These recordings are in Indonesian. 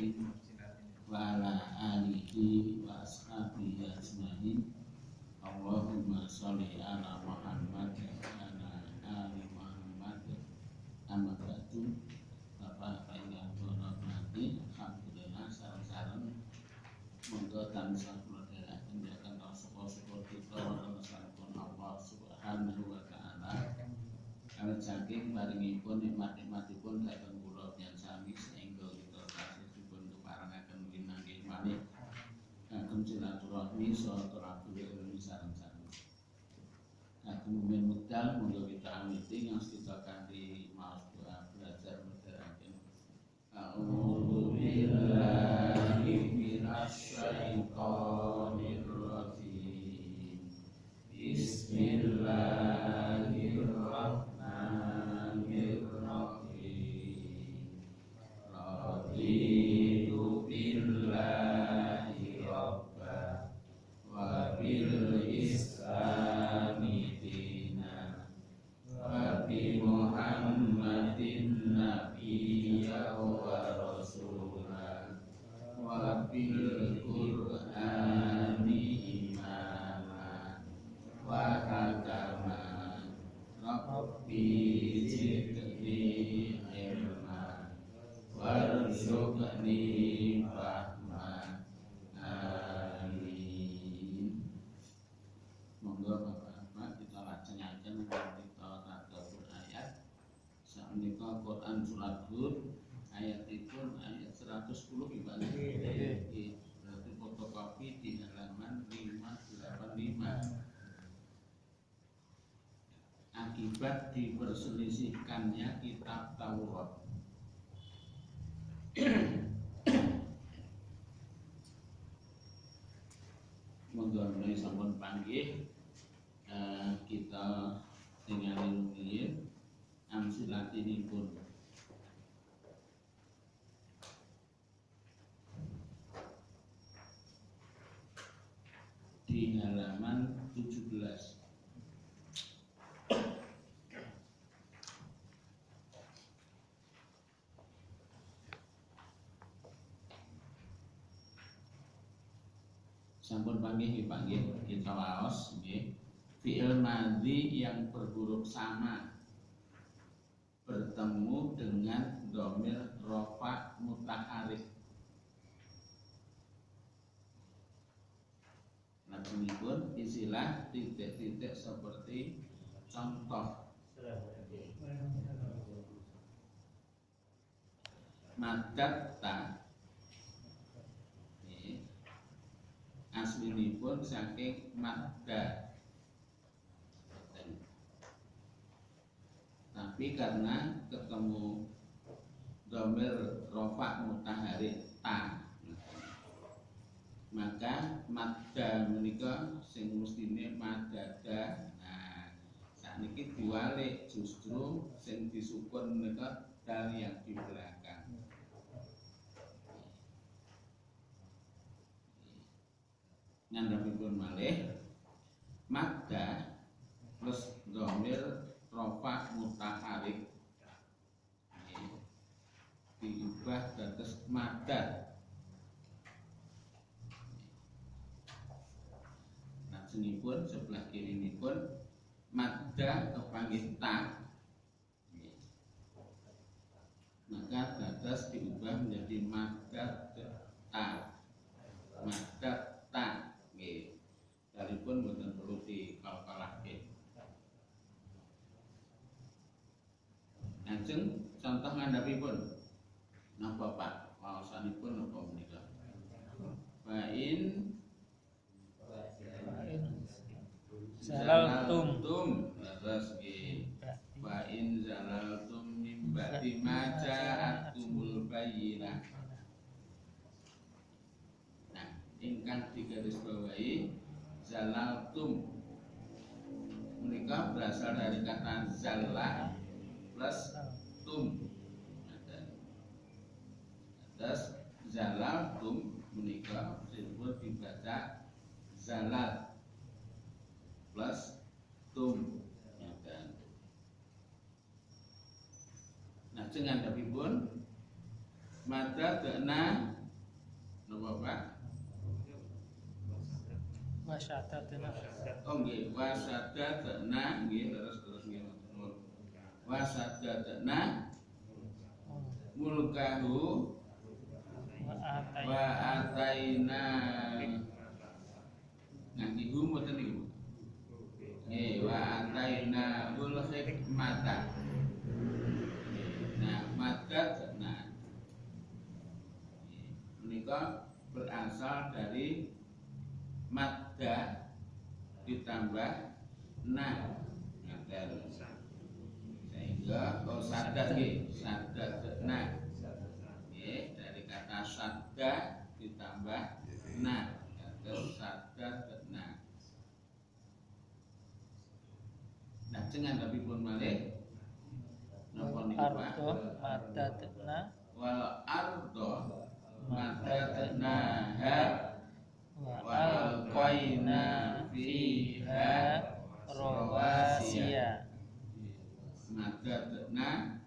Muhammadin wa ala alihi wa ashabihi ajmain. Allahumma sholli ala Muhammad wa ala ali Muhammad. Amma ba'du. Bapak ingkang hormati, alhamdulillah sareng-sareng monggo tansah kula dherekaken dhateng syukur kita wonten sampun Allah Subhanahu wa taala. Kami saking paringipun nikmat-nikmatipun dhateng kula yen sami sehingga kita tasih dipun keparengaken winangge malih kagem silaturahmi saha tolabul ilmi sareng-sareng. Kagem medal monggo kita amiti ngaos kita kanthi maos doa belajar medharaken. A'udzu billahi minasy syaithanir rajim. Bismillahirrahmanirrahim. Raditu billahi rabba wa bil islami dina wa bi Muhammadin nabiyya wa rasulah wa bil Qur'ani imama wa hakama rabbi zidni ilma warzuqni fahma. Amin. Monggo Bapak-bapak kita lajengaken kita tadabbur ayat. Sakmenika Quran surat Hud ayatipun ayat 110 Ibu. Nggih. Berarti fotokopi di halaman 585. Akibat diperselisihkannya kitab Taurat. Monggo menawi sampun panggih kita tingali rumiyin amsilatinipun. Di halaman 17. Sampun panggih kita waos nggih. Fi'il madhi yang berhuruf sama bertemu dengan dhamir rafa mutaharrik. Lajengipun istilah titik-titik seperti contoh. Madatta aslinipun saking madda, tapi karena ketemu dhamir rafa mutaharrik ta, maka madda menika sing mestine madada. Nah, sakniki diwalik, justru sing disukun menika dal yang di belakang. Ngandhapipun malih madda plus dhamir rafa mutaharrik diubah dados madad. Lajengipun sebelah kirinipun madda kepanggih ta, maka dados diubah menjadi madad ta. Madad ta nggih. Dalipun boten perlu dikalkalake. Lajeng contoh ngandhapipun napa Pak? Waosanipun napa menika? Fa'in zalaltum terus nggih. Fa'in zalaltum mim ba'di ma ja'atumul bayyinah. Nah, ingkang digarisbawahi zalaltum menika berasal dari kata zalla plus tum. Terus zalaltum menika disebut dibaca zalal plus tum. Lajeng ngandhapipun madadna napa Pak? Wasyadatna. Oh nggih, wasadatna nggih terus nggih. Wasadatna mulkahu wa ataina nganti hum mboten niku. Nggih, wa ataina ul hikmata. Nah, madadna menika berasal dari madda ditambah na ngaten sehingga sadat nggih sadatna nggih dari kata sadda ditambah na terus sadatna. Nah jenengan tapipun malih napa niku Pak? Madadna Wal ardo madadna ha wa alqaina fiha rawasiya. Madadna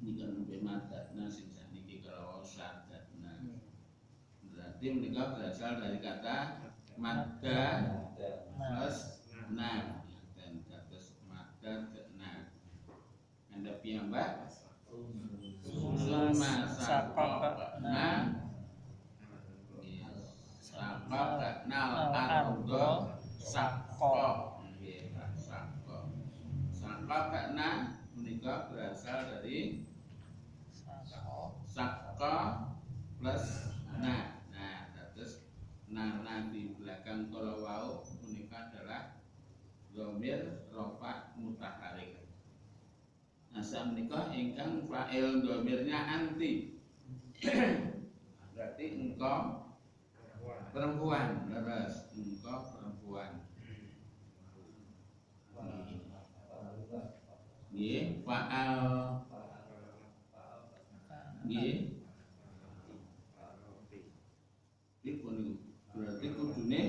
niki nembe madadna sing saniki kala sadatna. Berarti menika berasal dari kata madda plus na dan kados madadna. Anda piyambak summa saqaqna saqaqna al-ardo saqqa nggih saqqa. Saqaqna menika berasal dari saqqa plus na. Nah, terus nana di belakang kala wau menika adalah dhamir rafa mutaharik. Nah, menika ingkang fa'il dhamirnya anti. Berarti engkau perempuan, terus engkau perempuan. Nggih, fa'al nggih. Dipun berarti kudune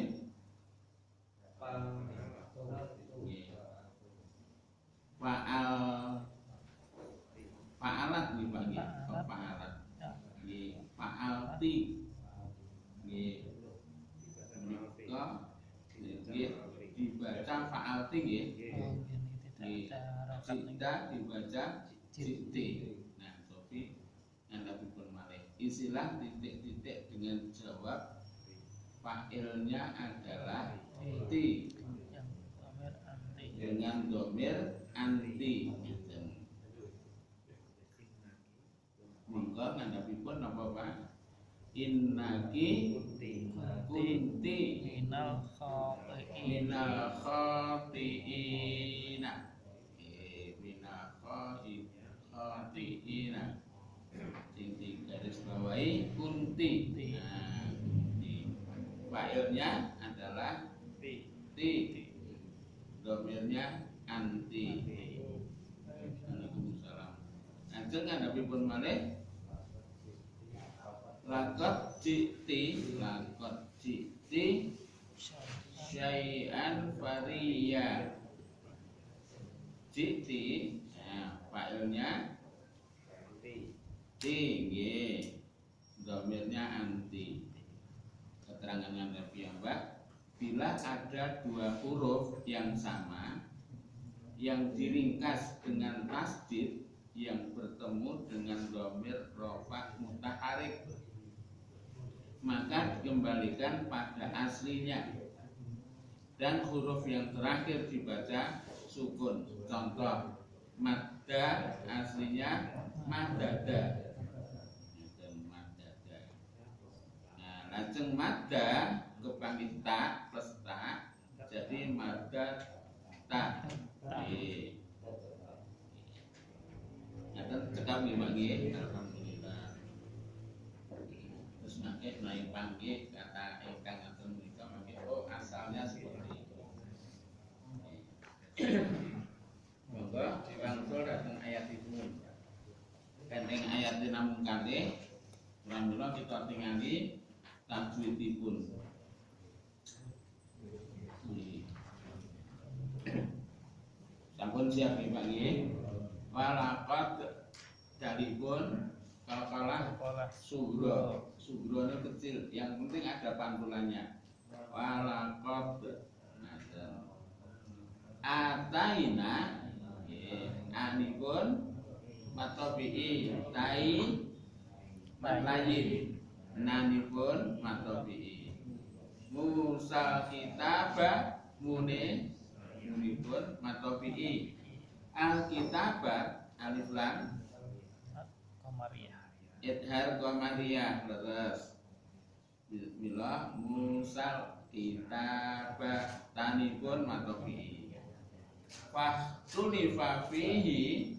fa'al fa'alat nih Pak nggih, fa'alat. Nggih, fa'alti. Nggih. Menika nggih dibaca fa'alti nggih. Nggih. Cita dibaca citi. Nah, Sofi ngandhapipun malih. Istilah titik-titik dengan jawab fa'ilnya adalah ti dengan dhamir anti. Monggo ngandhapipun napa Pak? Innaki kunti minal khati'ina. Minal khati'ina. Sing digaris bawahi kunti. Nah, kunti. Fa'ilnya adalah ti. Dhamirnya anti. Waalaikumsalam. Ajeng ngandhapipun malih lakot jiti syai'an fariya. Jiti fa'ilnya ti nggih dhamirnya anti. Keterangan yang piyambak, bila ada dua huruf yang sama yang diringkas dengan tasdid yang bertemu dengan dhamir rafa mutaharik, maka dikembalikan pada aslinya dan huruf yang terakhir dibaca sukun. Contoh madda aslinya madada. Nah, lajeng madda kepanggih ta plus ta jadi madda ta. Ngaten cekap nggih Pak nggih. Alhamdulillah. Terus mangke naik panggih kata ingkang ngaten menika mangke oh asalnya seperti itu. Monggo diwangsul dhateng ayatipun. Ing ayat namung kalih mula kita tingali tajwidipun. Sampun siap nggih Pak nggih. Walaqad dalipun Kalkalah sugro itu kecil, yang penting ada pantulannya. Walakot ataina anipun matobi'i tai matlayin nanipun matobi'i Musa kitaba munipun matobi'i al kitaba alif lam Qamariyah. idhar qamariyah leres. Bismillah Musal kitaba tanipun matobi'i fahtunifa fihi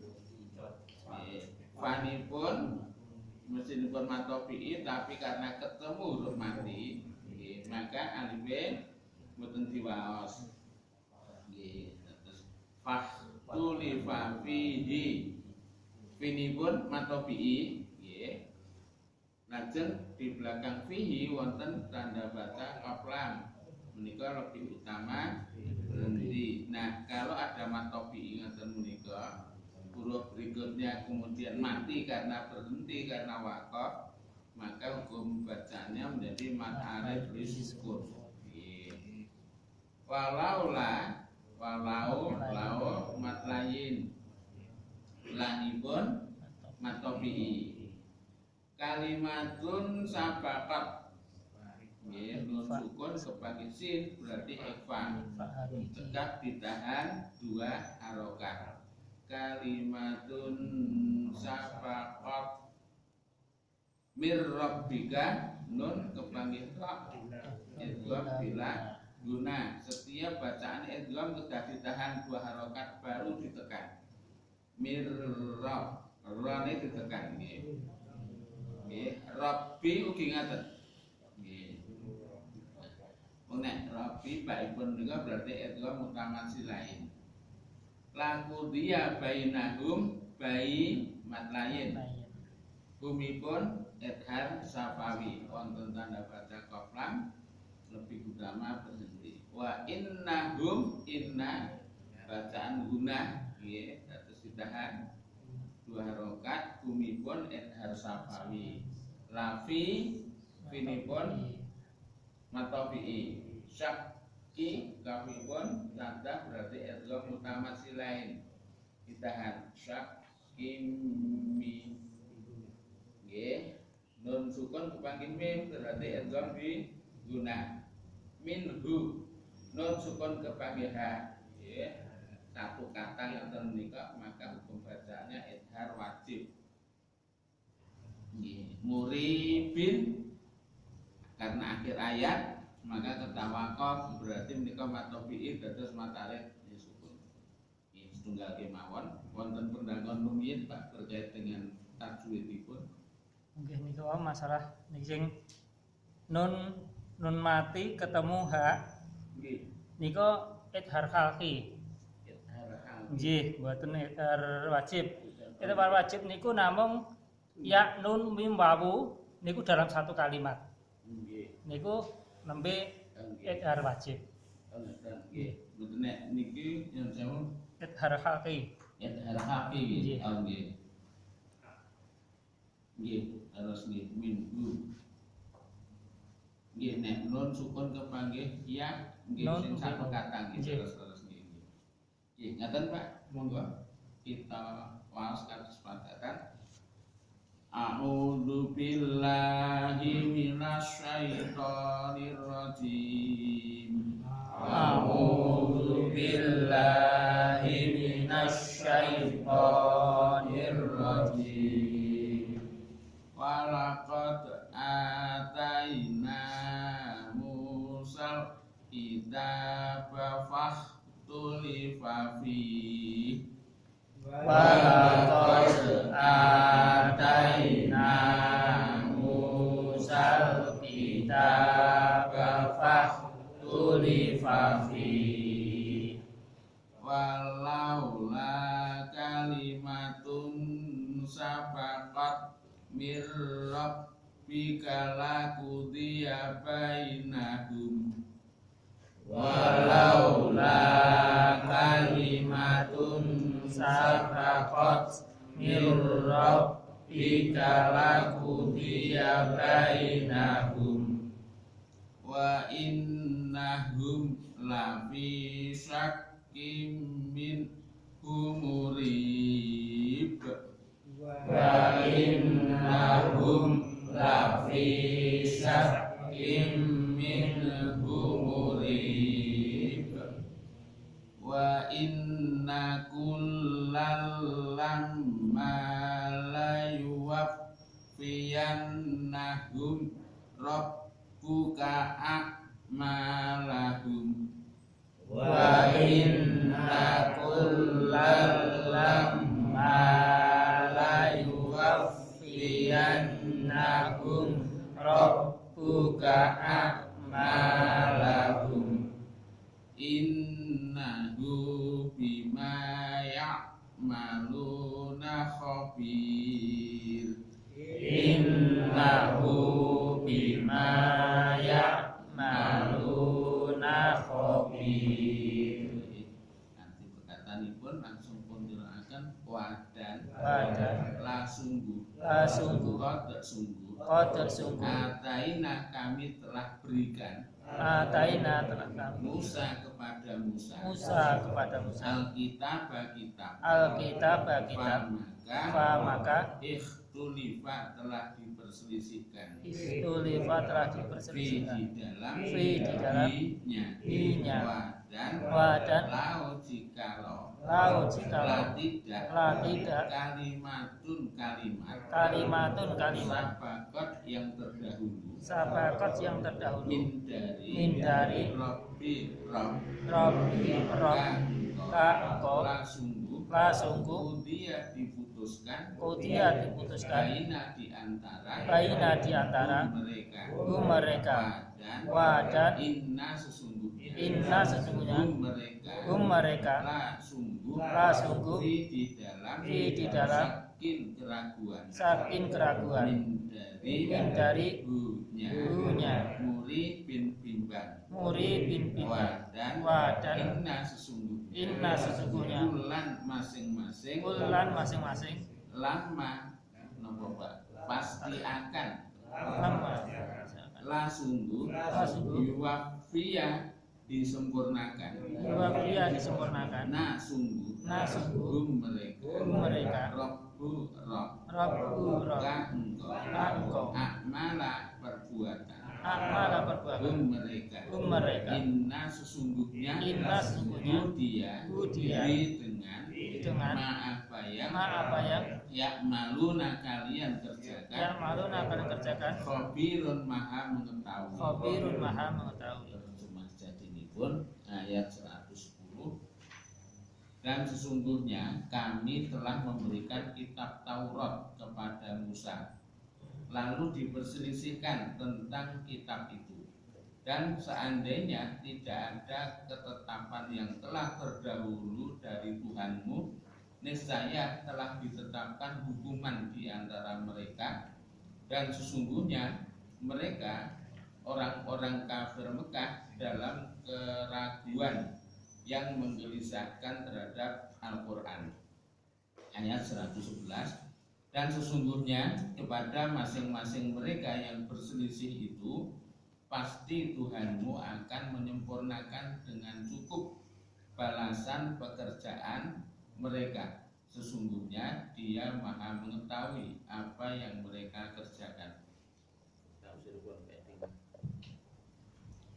fanipun mesinipun matobi'i tapi karena ketemu huruf mati maka alif mboten diwaos nggih. Terus fahtunifa fihi finipun matobi'i nggih. Lajeng di belakang fihi wonten tanda baca qaf lam menika lebih utama berhenti. Nah, kalau ada matobi'i ngoten menika huruf berikutnya kemudian mati karena berhenti karena waqaf, maka hukum bacanya menjadi mad arif lisukun. Walau mad lain lanipun matobi'i kalimatun sabaqat nggih nun sukun kepake sin berarti ikhfa tegak ditahan dua harokat. Kalimatun sabaqat mir rabbika nun kepake ra idgham bila guna. Setiap bacaan idgham sudah ditahan dua harokat baru ditekan. Mir ra ne ditekan nggih. Nggih, Rabbi ugi ngaten. Nggih. Nek Rabbi baipun menika berarti idgham mutamatsilain. Laku dia bainahum bai matlayin. Humipun idhar safawi wonten tanda baca qaf lam lebih utama berhenti. Wa innahum inna bacaan guna nggih dados ditahan dua harokat humipun idhar safawi. Lafi finipun matobi'i syaki kafipun tanda berarti idgham mutamatsilain ditahan syakimi nggih. Nun sukun kepanggi mim berarti idgham di guna. Minhu nun sukun kepanggi ha nggih. Satu kata yang menika maka hukum bacaannya idhar wajib. Nggih, muribin karena akhir ayat maka ketawakaf berarti menika matobi'i dados matarif disukun. Nggih, setunggal kemawon wonten pendangon rumiyin Pak terkait dengan tajwidipun. Nggih niku masalah niki sing nun mati ketemu ha. Nggih. Niku idhar khalqi. Idhar khalqi. Nggih, mboten idhar wajib. Idhar wajib niku namung ya nun mim wawu niku dalam satu kalimat. Nggih. Niku nembe idhar wajib. Nggih. Mboten nek niki yen sewu Idhar khalqi. idhar khalqi nggih. Nggih. Nggih, terus nggih minhu. Nggih nek nun sukun kepanggih ya nggih sing satu kata nggih terus nggih. Nggih, ngaten Pak, monggo kita waos kesepakatan. A'udzu billahi minasyaitonir rajim. A'udzu billahi minasyaitonir rajim. Walaqad ataina Musal kitaba fakhtulifa fihi. Walaqad ataina Musal kitaba fakhtulifa fihi. Walaula kalimatun sabaqat mir rabbika laqudiya bainahum. Walaula kalimatun sabaqat mir bikala kudiya bainahum wa innahum lafi syakkim min humurib wa innahum lafi syakkim min humurib wa inna kullal lamma la yuwaffiyannahum rabbuka a'malahum wa inna kullal lamma la yuwaffiyannahum rabbuka a'malahum innahu bima ya'maluna khabir innahu bima ya'maluna khabir. Nanti perkataanipun langsung pun diraakan wadan la sungguh qad sungguh ataina kami telah berikan Musa kepada Musa Alkitab maka ikhtulifa telah diperselisihkan fi di dalam hinya wadan lau jikalau la tidak kalimat sabakot yang terdahulu min dari Rabbi la sungguh kudia diputuskan baina di antara mereka wadan inna sesungguhnya mereka la sungguh di dalam sakin keraguan min dari hunya muri bin bimbang wadan inna sesungguhnya ulan masing-masing lama nomor pasti akan la sungguh yuwafiyah disempurnakan na sungguh mereka Rabbu engkau akmala perbuatan mereka inna sesungguhnya dia dengan apa yang ya'maluna kalian kerjakan khabirun maha mengetahui cuma jadi ini pun ayat 110. Dan sesungguhnya kami telah memberikan kitab Taurat kepada Musa, lalu diperselisihkan tentang kitab itu. Dan seandainya tidak ada ketetapan yang telah terdahulu dari Tuhanmu, niscaya telah ditetapkan hukuman di antara mereka. Dan sesungguhnya mereka orang-orang kafir Mekah dalam keraguan yang menggelisahkan terhadap Al-Quran. Ayat 111. Dan sesungguhnya kepada masing-masing mereka yang berselisih itu pasti Tuhanmu akan menyempurnakan dengan cukup balasan pekerjaan mereka. Sesungguhnya Dia Maha mengetahui apa yang mereka kerjakan.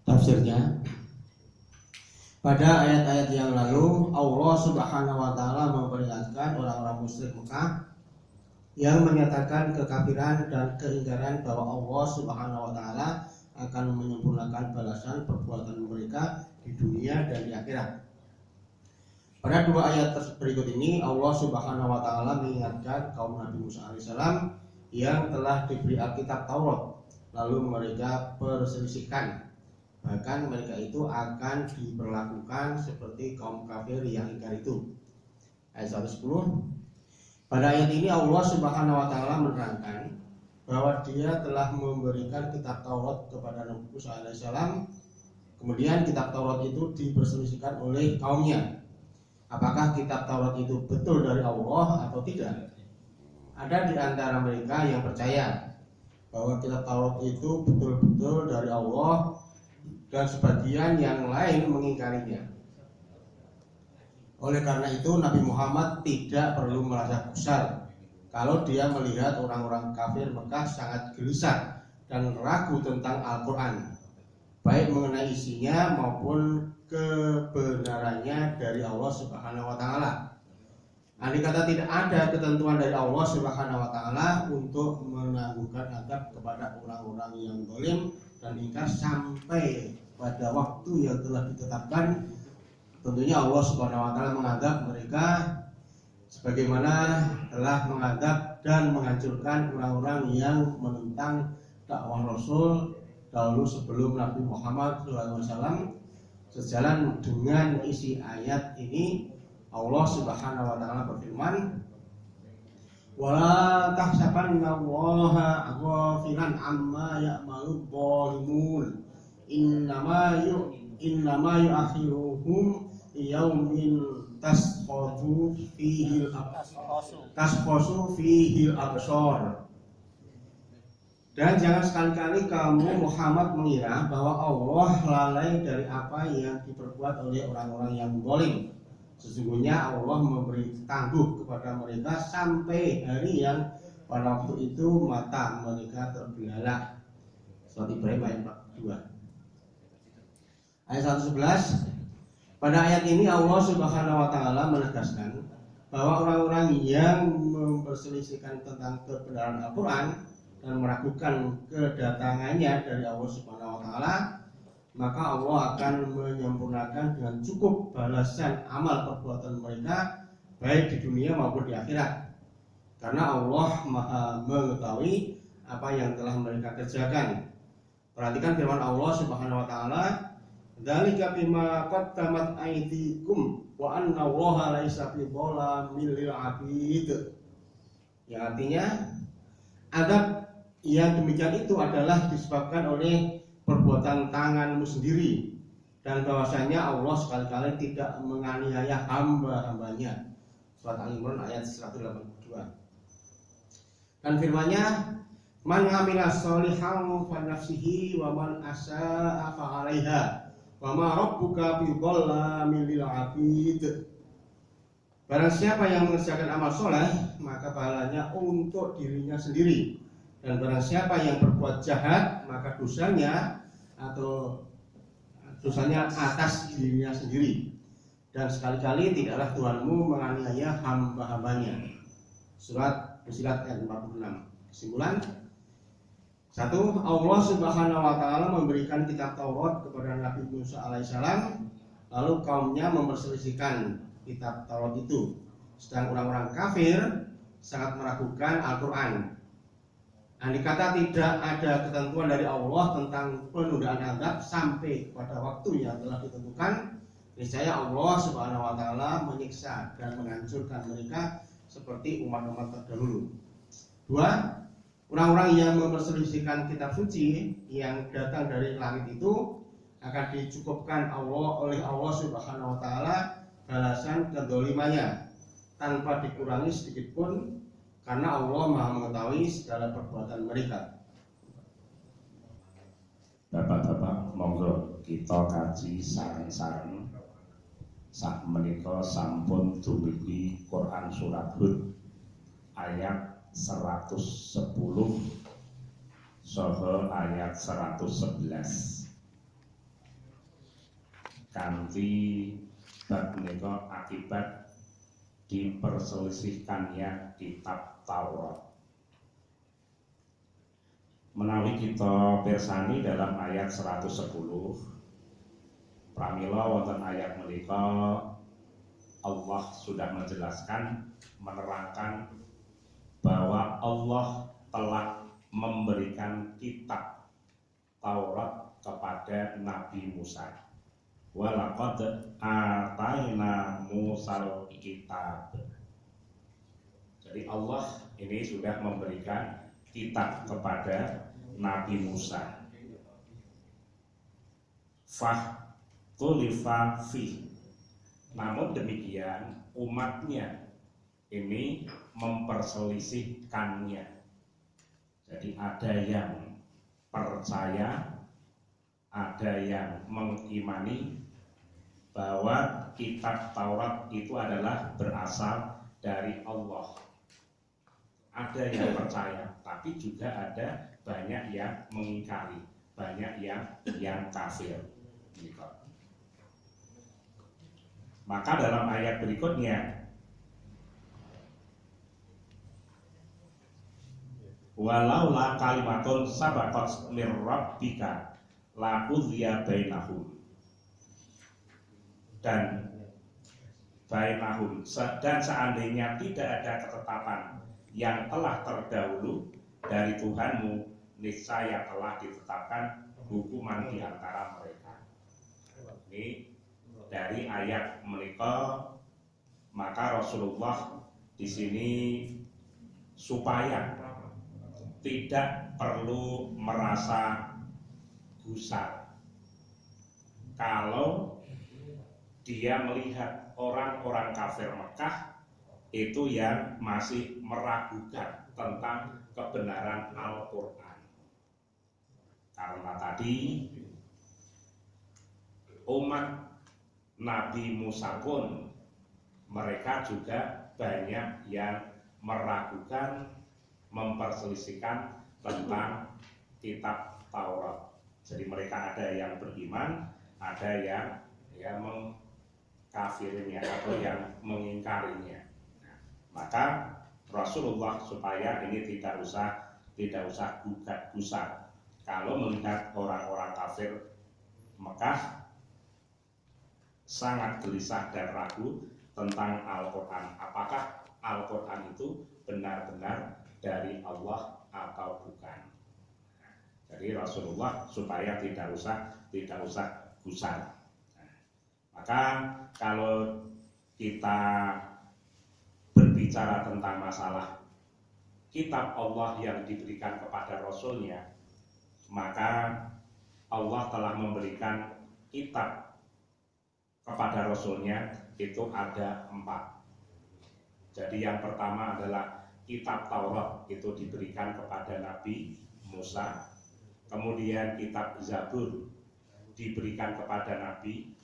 Tafsirnya, pada ayat-ayat yang lalu Allah Subhanahu wa taala memperingatkan orang-orang musyrik Mekah yang menyatakan kekafiran dan keingkaran bahwa Allah Subhanahu wa taala akan menyempurnakan balasan perbuatan mereka di dunia dan di akhirat. Pada dua ayat berikut ini Allah Subhanahu wa taala mengingatkan kaum Nabi Musa alaihissalam yang telah diberi Alkitab Taurat, lalu mereka perselisihkan. Bahkan mereka itu akan diperlakukan seperti kaum kafir yang ingkar itu. Ayat 110. Pada ayat ini Allah Subhanahu wa taala menerangkan bahwa Dia telah memberikan kitab Taurat kepada Nabi Musa alaihissalam. Kemudian kitab Taurat itu diperselisihkan oleh kaumnya. Apakah kitab Taurat itu betul dari Allah atau tidak? Ada di antara mereka yang percaya bahwa kitab Taurat itu betul-betul dari Allah, dan sebagian yang lain mengingkarinya. Oleh karena itu Nabi Muhammad tidak perlu merasa gusar kalau dia melihat orang-orang kafir Mekah sangat gelisah dan ragu tentang Al-Quran, baik mengenai isinya maupun kebenarannya dari Allah Subhanahu wa Ta'ala. Andai kata tidak ada ketentuan dari Allah Subhanahu wa Ta'ala untuk menangguhkan azab kepada orang-orang yang zalim dan ingkar sampai pada waktu yang telah ditetapkan, tentunya Allah Subhanahu wa Ta'ala mengadab mereka sebagaimana telah mengadab dan menghancurkan orang-orang yang menentang dakwah Rasul dahulu sebelum Nabi Muhammad SAW. Sejalan dengan isi ayat ini, Allah Subhanahu wa Ta'ala berfirman, "Wala tahsabannallaha ghafilan amma ya'maludz zalimun, innama yu'akhiruhum yaumin tasqatu fihi al-absar." Dan jangan sekali-kali kamu Muhammad mengira bahwa Allah lalai dari apa yang diperbuat oleh orang-orang yang zalim. Sesungguhnya Allah memberi tangguh kepada mereka sampai hari yang pada waktu itu mata mereka terbelalak. Surat Ibrahim ayat 42. Ayat 111. Pada ayat ini Allah Subhanahu wa Ta'ala menegaskan bahwa orang-orang yang memperselisihkan tentang kebenaran Al-Quran dan meragukan kedatangannya dari Allah Subhanahu wa Ta'ala, maka Allah akan menyempurnakan dengan cukup balasan amal perbuatan mereka baik di dunia maupun di akhirat, karena Allah Maha mengetahui apa yang telah mereka kerjakan. Perhatikan firman Allah Subhanahu wa Ta'ala, "Dzalika bima qaddamat aydikum wa anna Allaha laisa bidzalamin lil 'abid." Yang artinya, adab yang demikian itu adalah disebabkan oleh perbuatan tanganmu sendiri, dan bahwasanya Allah sekali-kali tidak menganiaya hamba-hambanya. Surat Al-Imran ayat 182. Dan firman-Nya, "Man 'amila sholihan fa nafsihi wa man asaa fa 'alaiha wa ma rabbuka bidzallamin lil 'abid." Barang siapa yang mengerjakan amal soleh, maka pahalanya untuk dirinya sendiri. Dan barang siapa yang berbuat jahat, maka dosanya atas dirinya sendiri. Dan sekali-kali tidaklah Tuhanmu menganiaya hamba-hambanya. Surat Fussilat ayat 46. Kesimpulan: 1. Allah Subhanahu wa Ta'ala memberikan kitab Taurat kepada Nabi Musa alaihissalam, lalu kaumnya memperselisihkan kitab Taurat itu, sedang orang-orang kafir sangat meragukan Al-Quran. Andai kata tidak ada ketentuan dari Allah tentang penundaan azab sampai pada waktu yang telah ditentukan, niscaya Allah Subhanahu wa Ta'ala menyiksa dan menghancurkan mereka seperti umat-umat terdahulu. 2. Orang-orang yang memperselisihkan kitab suci yang datang dari langit itu akan dicukupkan oleh Allah Subhanahu wa Ta'ala balasan kedzalimannya tanpa dikurangi sedikit pun, karena Allah Maha mengetahui segala perbuatan mereka. Bapak-bapak, monggo kita kaji sareng-sareng sak menika sampun dumugi Quran surat Hud ayat 110 saha ayat 111. Kanthi bab menika akibat diperselisihkannya kitab Taurat. Menawi kita pirsani dalam ayat 110, pramila wonten ayat menika Allah sudah menjelaskan, menerangkan bahwa Allah telah memberikan kitab Taurat kepada Nabi Musa. Wa laqad atayna Musal kitab. Jadi Allah ini sudah memberikan kitab kepada Nabi Musa. Tulifa fi. Namun demikian umatnya ini memperselisihkannya. Jadi ada yang percaya, ada yang mengimani bahwa kitab Taurat itu adalah berasal dari Allah. Ada yang percaya, tapi juga ada banyak yang mengingkari, banyak yang kafir. Gitu. Maka dalam ayat berikutnya, walau la kalimatun sabaqat mir rabbika laqudziya bainahum, dan bainahum, dan seandainya tidak ada ketetapan yang telah terdahulu dari Tuhanmu, niscaya telah ditetapkan hukuman di antara mereka. Ini dari ayat menika, maka Rasulullah di sini supaya tidak perlu merasa gusar kalau dia melihat orang-orang kafir Mekah itu yang masih meragukan tentang kebenaran Al-Quran. Karena tadi umat Nabi Musa pun mereka juga banyak yang meragukan, memperselisihkan tentang kitab Taurat. Jadi mereka ada yang beriman, ada yang mengkafirinya atau yang mengingkarinya. Nah, maka Rasulullah supaya ini tidak usah gusar kalau melihat orang-orang kafir Mekah sangat gelisah dan ragu tentang Al-Quran. Apakah Al-Quran itu benar-benar dari Allah atau bukan? Jadi Rasulullah supaya tidak usah gusar. Maka kalau kita berbicara tentang masalah kitab Allah yang diberikan kepada Rasulnya, maka Allah telah memberikan kitab kepada Rasulnya itu ada 4. Jadi yang pertama adalah kitab Taurat, itu diberikan kepada Nabi Musa. Kemudian kitab Zabur diberikan kepada Nabi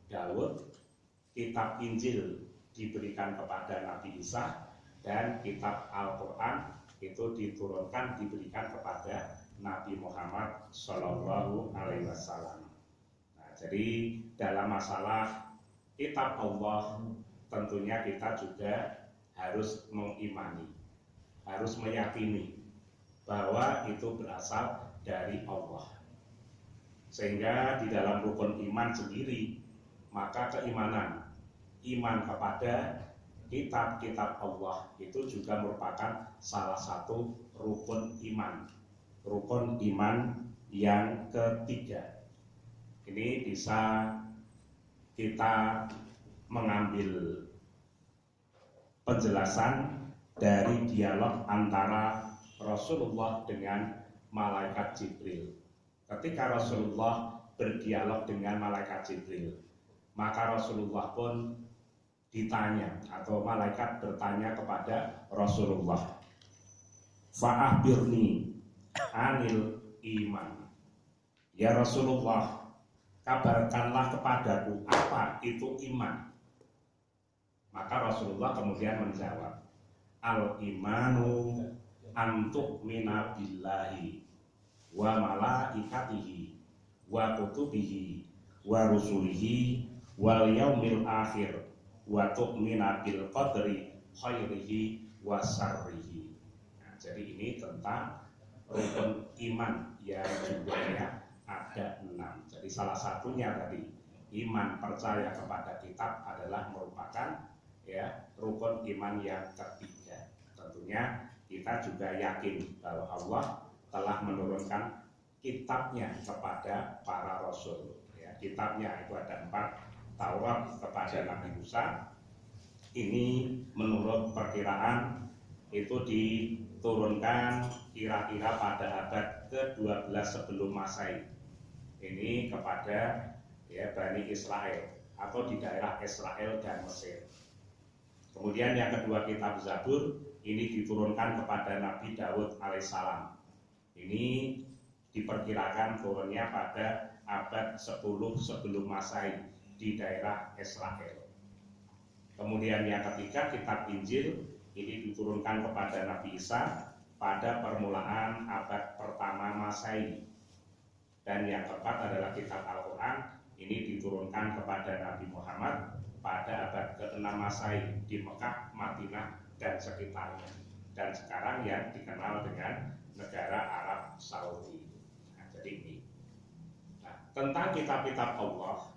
Daud. Kitab Injil diberikan kepada Nabi Isa. Dan kitab Al-Quran itu diberikan kepada Nabi Muhammad Shallallahu Alaihi Wasallam. Nah, jadi dalam masalah kitab Allah tentunya kita juga harus mengimani, harus meyakini bahwa itu berasal dari Allah. Sehingga di dalam rukun iman sendiri, maka keimanan, iman kepada kitab-kitab Allah itu juga merupakan salah satu rukun iman. Rukun iman yang ketiga. Ini bisa kita mengambil penjelasan dari dialog antara Rasulullah dengan malaikat Jibril. Ketika Rasulullah berdialog dengan malaikat Jibril, maka Rasulullah pun ditanya atau malaikat bertanya kepada Rasulullah, fa'akhbirni anil iman. Ya Rasulullah, kabarkanlah kepadaku apa itu iman. Maka Rasulullah kemudian menjawab, al imanu antuk mina billahi wa malaikatihi wa kutubihi wa rusulihi wal yaumil akhir wa tu'mina bil qadri khairihi wa syarrihi. Nah, jadi ini tentang rukun iman yang jumlahnya ada 6. Jadi salah satunya tadi iman percaya kepada kitab adalah merupakan rukun iman yang ketiga. Tentunya kita juga yakin bahwa Allah telah menurunkan kitabnya kepada para rasul. Kitabnya itu ada 4. Taurat kepada Nabi Musa, ini menurut perkiraan itu diturunkan kira-kira pada abad ke-12 sebelum Masehi. Ini kepada Bani Israel atau di daerah Israel dan Mesir. Kemudian yang kedua kitab Zabur ini diturunkan kepada Nabi Daud alaihissalam. Ini diperkirakan turunnya pada abad 10 sebelum Masehi di daerah Israel. Kemudian yang ketiga kitab Injil ini diturunkan kepada Nabi Isa pada permulaan abad pertama Masehi. Dan yang keempat adalah kitab Al-Quran ini diturunkan kepada Nabi Muhammad pada abad ke-6 Masehi di Mekah, Madinah, dan sekitarnya. Dan sekarang yang dikenal dengan negara Arab Saudi. Nah, jadi ini. Nah, tentang kitab-kitab Allah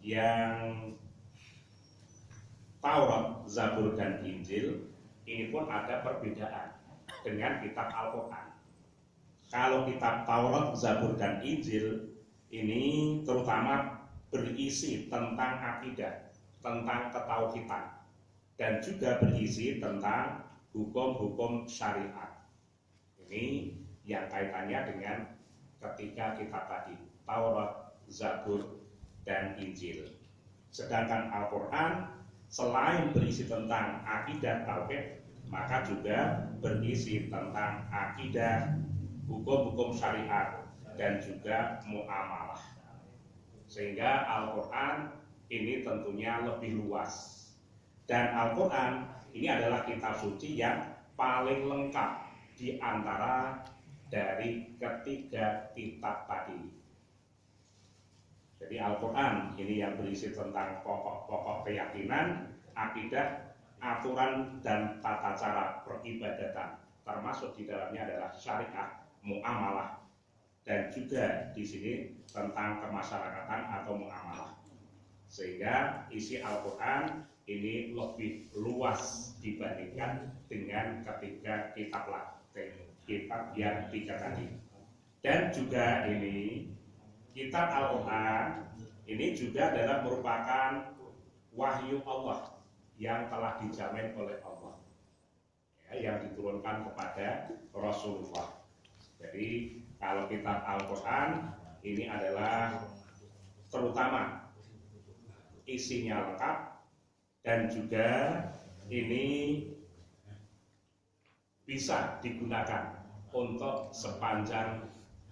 yang Taurat, Zabur, dan Injil ini pun ada perbedaan dengan kitab Al-Quran. Kalau kitab Taurat, Zabur, dan Injil ini terutama berisi tentang akidah, tentang ketauhidan, dan juga berisi tentang hukum-hukum syariat. Ini yang kaitannya dengan ketiga kitab tadi, Taurat, Zabur, dan Injil. Sedangkan Al-Quran selain berisi tentang akidah tauhid, maka juga berisi tentang akidah, hukum-hukum syariat, dan juga muamalah. Sehingga Al-Quran ini tentunya lebih luas. Dan Al-Quran ini adalah kitab suci yang paling lengkap di antara dari ketiga kitab tadi. Jadi Al-Quran ini yang berisi tentang pokok-pokok keyakinan, akidah, aturan, dan tata cara peribadatan. Termasuk di dalamnya adalah syariat, muamalah, dan juga di sini tentang kemasyarakatan atau muamalah. Sehingga isi Al-Quran ini lebih luas dibandingkan dengan ketiga kitab yang tiga tadi. Dan juga ini kitab Al-Quran ini juga adalah merupakan wahyu Allah yang telah dijamin oleh Allah, ya, yang diturunkan kepada Rasulullah. Jadi kalau kitab Al-Quran ini adalah terutama isinya lengkap dan juga ini bisa digunakan untuk sepanjang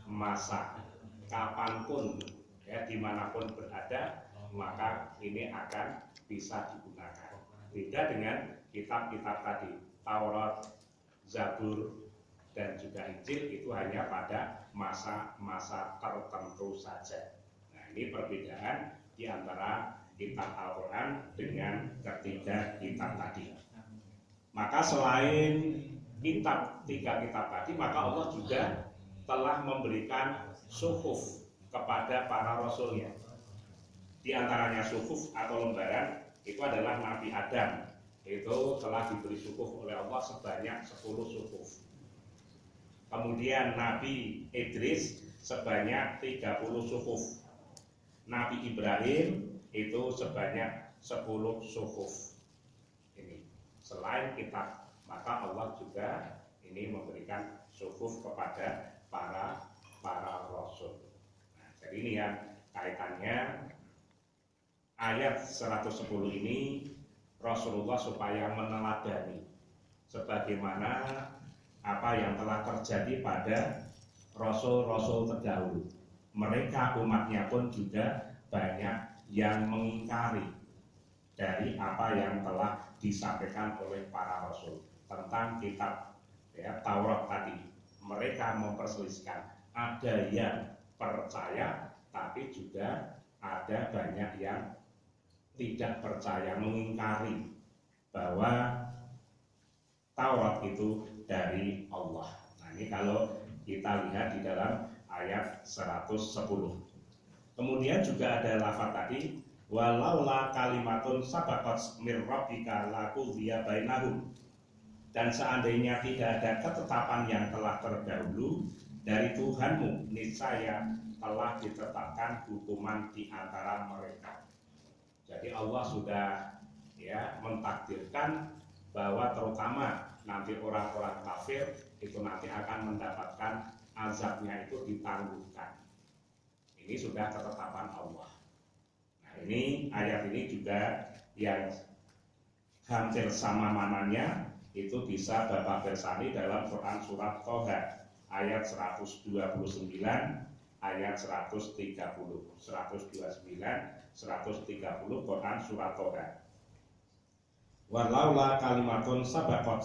masa, kapanpun, ya, dimanapun berada, maka ini akan bisa digunakan. Beda dengan kitab-kitab tadi, Taurat, Zabur, dan juga Injil itu hanya pada masa-masa tertentu saja. Nah, ini perbedaan di antara kitab Al-Quran dengan ketiga kitab tadi. Maka selain tiga kitab tadi, maka Allah juga telah memberikan suhuf kepada para rasulnya. Di antaranya suhuf atau lembaran itu adalah Nabi Adam, itu telah diberi suhuf oleh Allah sebanyak 10 suhuf. Kemudian Nabi Idris sebanyak 30 suhuf. Nabi Ibrahim itu sebanyak 10 suhuf. Ini selain kitab, maka Allah juga ini memberikan suhuf kepada para rasul. Nah, jadi ini yang kaitannya ayat 110 ini Rasulullah supaya meneladani sebagaimana apa yang telah terjadi pada rasul-rasul terdahulu. Mereka umatnya pun juga banyak yang mengingkari dari apa yang telah disampaikan oleh para rasul tentang kitab, ya, Taurat tadi. Mereka memperselisihkan, ada yang percaya tapi juga ada banyak yang tidak percaya, mengingkari bahwa Taurat itu dari Allah. Nah, ini kalau kita lihat di dalam ayat 110. Kemudian juga ada lafaz tadi, walaula kalimatun sabaqat mir rabbika laqudiya bainahum. Dan seandainya tidak ada ketetapan yang telah terdahulu dari Tuhanmu, niscaya telah ditetapkan hukuman di antara mereka. Jadi Allah sudah, ya, mentakdirkan bahwa terutama nanti orang-orang kafir itu nanti akan mendapatkan azabnya itu ditangguhkan. Ini sudah ketetapan Allah. Nah, ini ayat ini juga yang hampir sama mananya itu bisa Bapak bersani dalam Quran surat Toha ayat 129 ayat 130 129 130 Quran surat Toha. Walaula kalimatun sabaqat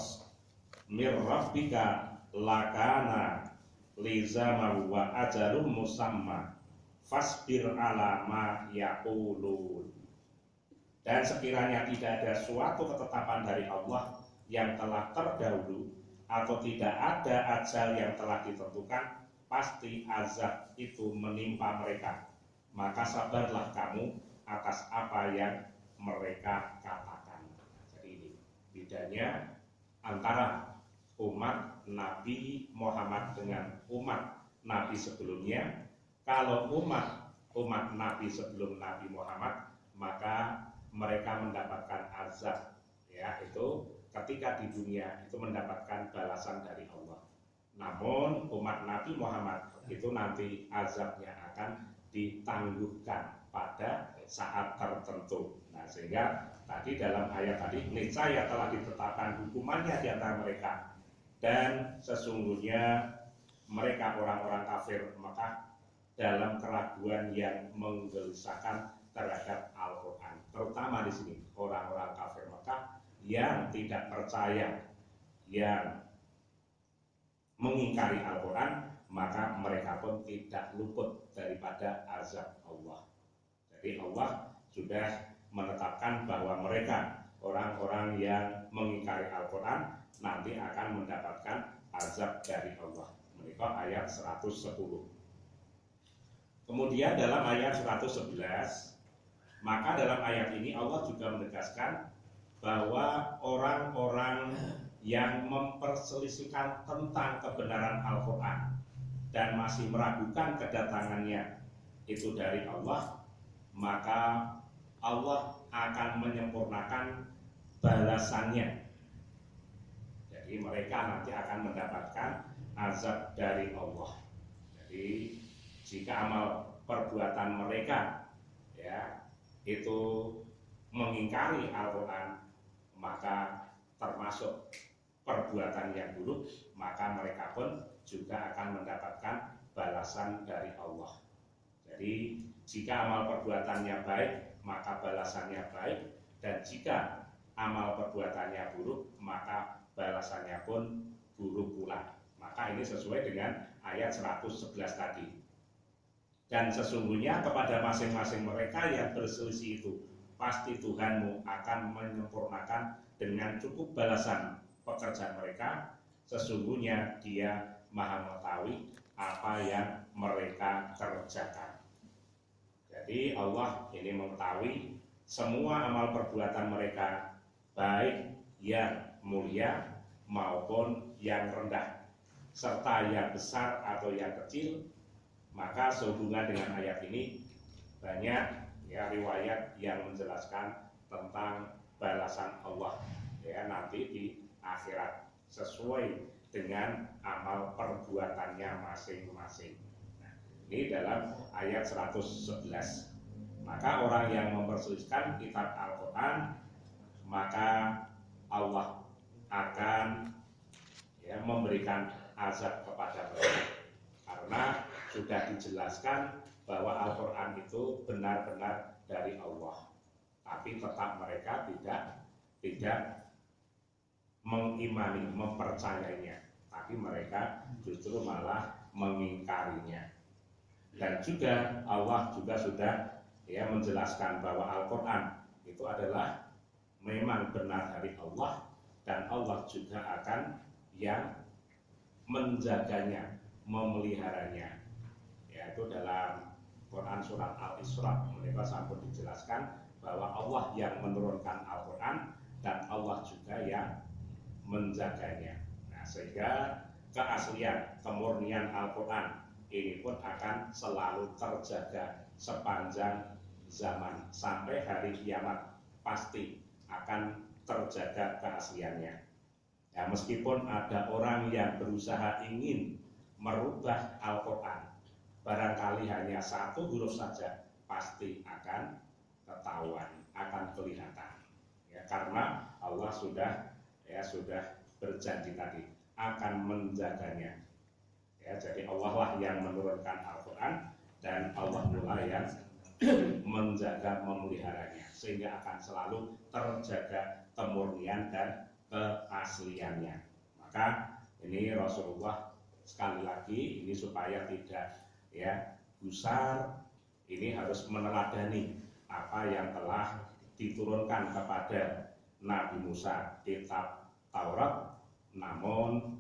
mir rabbika lakana lizama wa ajalum musamma fasbir ala ma yaqulun. Dan sekiranya tidak ada suatu ketetapan dari Allah yang telah terdahulu atau tidak ada ajal yang telah ditentukan, pasti azab itu menimpa mereka. Maka sabarlah kamu atas apa yang mereka katakan. Jadi ini bedanya antara umat Nabi Muhammad dengan umat Nabi sebelumnya. Kalau umat Nabi sebelum Nabi Muhammad, maka mereka mendapatkan azab, ya, itu ketika di dunia itu mendapatkan balasan dari Allah. Namun umat Nabi Muhammad itu nanti azabnya akan ditangguhkan pada saat tertentu. Nah, sehingga tadi dalam ayat tadi niscaya telah ditetapkan hukumannya di antara mereka, dan sesungguhnya mereka orang-orang kafir Mekah dalam keraguan yang menggelisahkan terhadap Al-Quran. Terutama di sini orang-orang kafir Mekah yang tidak percaya, yang mengingkari Al-Quran, maka mereka pun tidak luput daripada azab Allah. Jadi Allah sudah menetapkan bahwa mereka orang-orang yang mengingkari Al-Quran nanti akan mendapatkan azab dari Allah. Mereka ayat 110. Kemudian dalam ayat 111, maka dalam ayat ini Allah juga menegaskan bahwa orang-orang yang memperselisihkan tentang kebenaran Al-Quran dan masih meragukan kedatangannya itu dari Allah, maka Allah akan menyempurnakan balasannya. Jadi mereka nanti akan mendapatkan azab dari Allah. Jadi jika amal perbuatan mereka, ya, itu mengingkari Al-Quran, maka termasuk perbuatan yang buruk, maka mereka pun juga akan mendapatkan balasan dari Allah. Jadi jika amal perbuatannya baik, maka balasannya baik, dan jika amal perbuatannya buruk, maka balasannya pun buruk pula. Maka ini sesuai dengan ayat 111 tadi. Dan sesungguhnya kepada masing-masing mereka yang berselisih itu, pasti Tuhanmu akan menyempurnakan dengan cukup balasan pekerjaan mereka. Sesungguhnya Dia Maha mengetahui apa yang mereka kerjakan. Jadi Allah ini mengetahui semua amal perbuatan mereka, baik yang mulia maupun yang rendah, serta yang besar atau yang kecil. Maka sehubungan dengan ayat ini banyak, ya, riwayat yang menjelaskan tentang balasan Allah, ya, nanti di akhirat sesuai dengan amal perbuatannya masing-masing. Nah, ini dalam ayat 111. Maka orang yang memperselisihkan kitab Al-Quran, maka Allah akan, ya, memberikan azab kepada mereka, karena sudah dijelaskan bahwa Al-Quran itu benar-benar dari Allah. Tapi tetap mereka tidak mengimani, mempercayainya, tapi mereka justru malah mengingkarinya. Dan juga Allah juga sudah, ya, menjelaskan bahwa Al-Quran itu adalah memang benar dari Allah, dan Allah juga akan yang menjaganya, memeliharanya. Yaitu dalam Quran surat Al-Isra, mereka sampun dijelaskan bahwa Allah yang menurunkan Al-Quran dan Allah juga yang menjaganya. Nah, sehingga keaslian, kemurnian Al-Quran ini pun akan selalu terjaga sepanjang zaman sampai hari kiamat, pasti akan terjaga keasliannya. Ya, meskipun ada orang yang berusaha ingin merubah Al-Quran, barangkali hanya satu huruf saja, pasti akan ketahuan, akan kelihatan. Ya, karena Allah sudah berjanji tadi akan menjaganya. Ya, jadi Allah lah yang menurunkan Al-Quran dan Allah pula yang menjaga memeliharanya sehingga akan selalu terjaga kemurnian dan keasliannya. Maka ini Rasulullah sekali lagi ini supaya tidak gusar, ini harus meneladani apa yang telah diturunkan kepada Nabi Musa, kitab Taurat, namun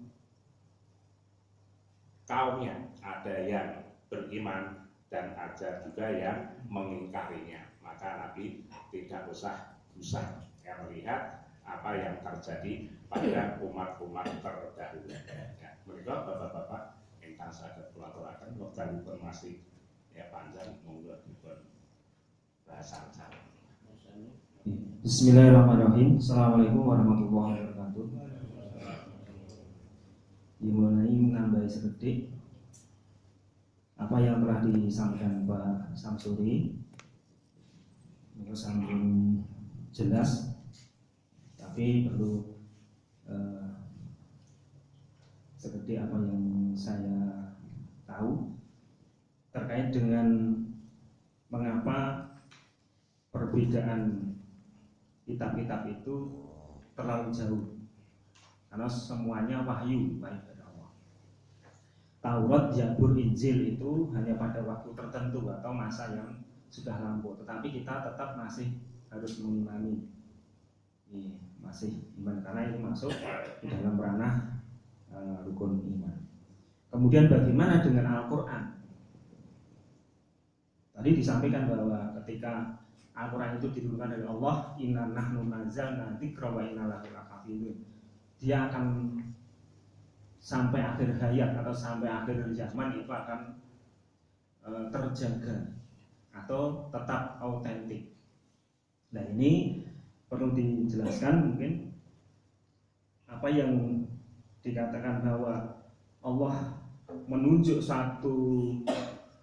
kaumnya ada yang beriman dan ada juga yang mengingkarinya. Maka Nabi tidak usah gusar melihat apa yang terjadi pada umat-umat terdahulu. Mereka bapak-bapak ingkang saged kula aturaken wekdalipun masih panjang, monggo dipun bahasa Jawa. Bismillahirrahmanirrahim. Assalamualaikum warahmatullahi wabarakatuh. Dimulai menambahi sekedik apa yang telah disampaikan Pak Samsuri, itu sangat jelas, tapi perlu sekedik apa yang saya tahu terkait dengan mengapa perbedaan kitab-kitab itu terlalu jauh, karena semuanya wahyu dari Allah. Taurat, Zabur, Injil itu hanya pada waktu tertentu atau masa yang sudah lampau, tetapi kita tetap masih harus mengimani, masih iman, karena itu masuk di dalam ranah rukun iman. Kemudian bagaimana dengan Al-Quran? Tadi disampaikan bahwa ketika Al-Quran itu diturunkan dari Allah, inna nahnu nazzalna dzikra wa inna lahu lahafizun. Dia akan sampai akhir hayat atau sampai akhir zaman itu akan terjaga atau tetap autentik. Nah, ini perlu dijelaskan mungkin apa yang dikatakan bahwa Allah menunjuk satu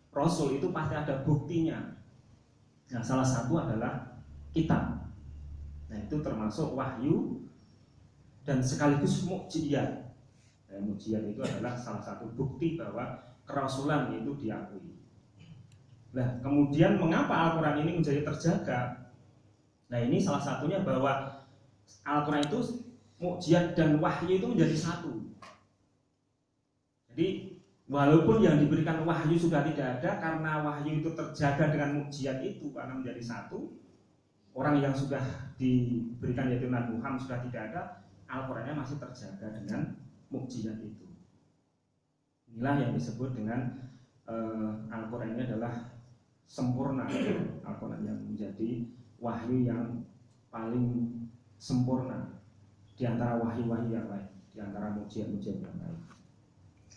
Rasul itu pasti ada buktinya. Nah, salah satu adalah kitab. Nah, itu termasuk wahyu dan sekaligus mukjizat. Nah, mukjizat itu adalah salah satu bukti bahwa kerasulan itu diakui. Nah, kemudian mengapa Al-Quran ini menjadi terjaga? Nah, ini salah satunya bahwa Al-Quran itu mukjizat dan wahyu itu menjadi satu. Jadi walaupun yang diberikan wahyu sudah tidak ada, karena wahyu itu terjaga dengan mukjizat itu karena menjadi satu. Orang yang sudah diberikan yaitu Nabi Muhammad sudah tidak ada, Al-Qurannya masih terjaga dengan mukjizat itu. Inilah yang disebut dengan Al-Quran ini adalah sempurna. Al-Quran yang menjadi wahyu yang paling sempurna di antara wahyu-wahyu yang lain, di antara mukjizat-mukjizat yang lain.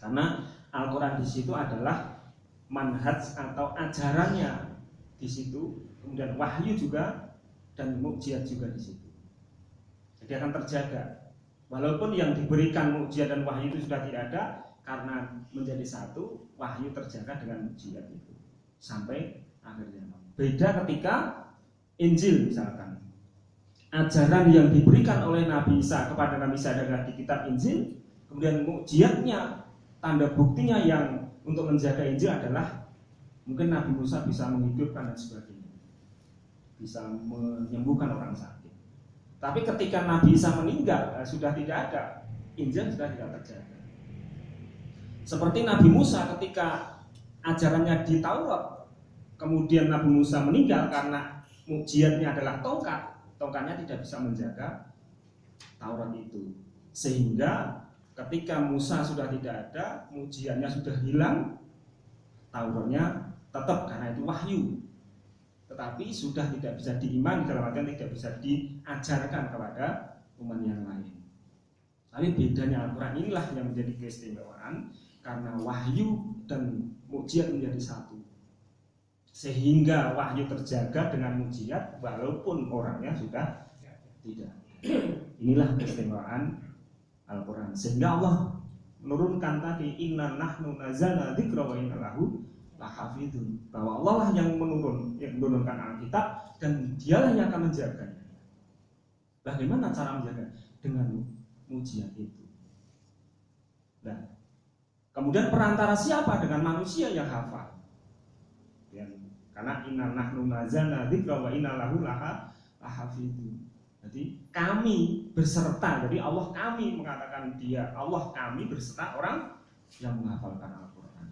Karena Al-Quran di situ adalah manhaj atau ajarannya di situ, kemudian wahyu juga dan mukjizat juga di situ. Jadi akan terjaga. Walaupun yang diberikan mukjizat dan wahyu itu sudah tidak ada, karena menjadi satu, wahyu terjaga dengan mukjizat itu sampai akhir zaman. Beda ketika Injil misalkan. Ajaran yang diberikan oleh Nabi Isa kepada Nabi Isa adalah di kitab Injil, kemudian mukjizatnya, tanda buktinya yang untuk menjaga Injil adalah mungkin Nabi Musa bisa menghidupkan dan sebagainya, bisa menyembuhkan orang sakit. Tapi ketika Nabi Isa meninggal, sudah tidak ada, Injil sudah tidak terjaga. Seperti Nabi Musa ketika ajarannya di Taurat, kemudian Nabi Musa meninggal karena mukjizatnya adalah tongkatnya tidak bisa menjaga Taurat itu, sehingga ketika Musa sudah tidak ada, mukjizatnya sudah hilang, Tauratnya tetap karena itu wahyu, tetapi sudah tidak bisa diimani, dalam artian tidak bisa diajarkan kepada umat yang lain. Tapi bedanya Al-Quran inilah yang menjadi keistimewaan, karena wahyu dan mukjizat menjadi satu, sehingga wahyu terjaga dengan mukjizat walaupun orangnya sudah tidak. Inilah keistimewaan Al-Quran, sehingga Allah menurunkan tadi inna nahnu nazzalna dzikra wa inna lahu lahafizun, bahwa Allah lah yang menurunkan Alkitab dan dialah yang akan menjaganya. Bagaimana cara menjaga? Dengan mujiat itu. Nah, kemudian perantara siapa dengan manusia yang hafal? Karena inna nahnu nazzalna dzikra wa inna lahu lahafidun. Jadi kami berserta, jadi Allah kami mengatakan dia, Allah kami berserta orang yang menghafalkan Al-Quran.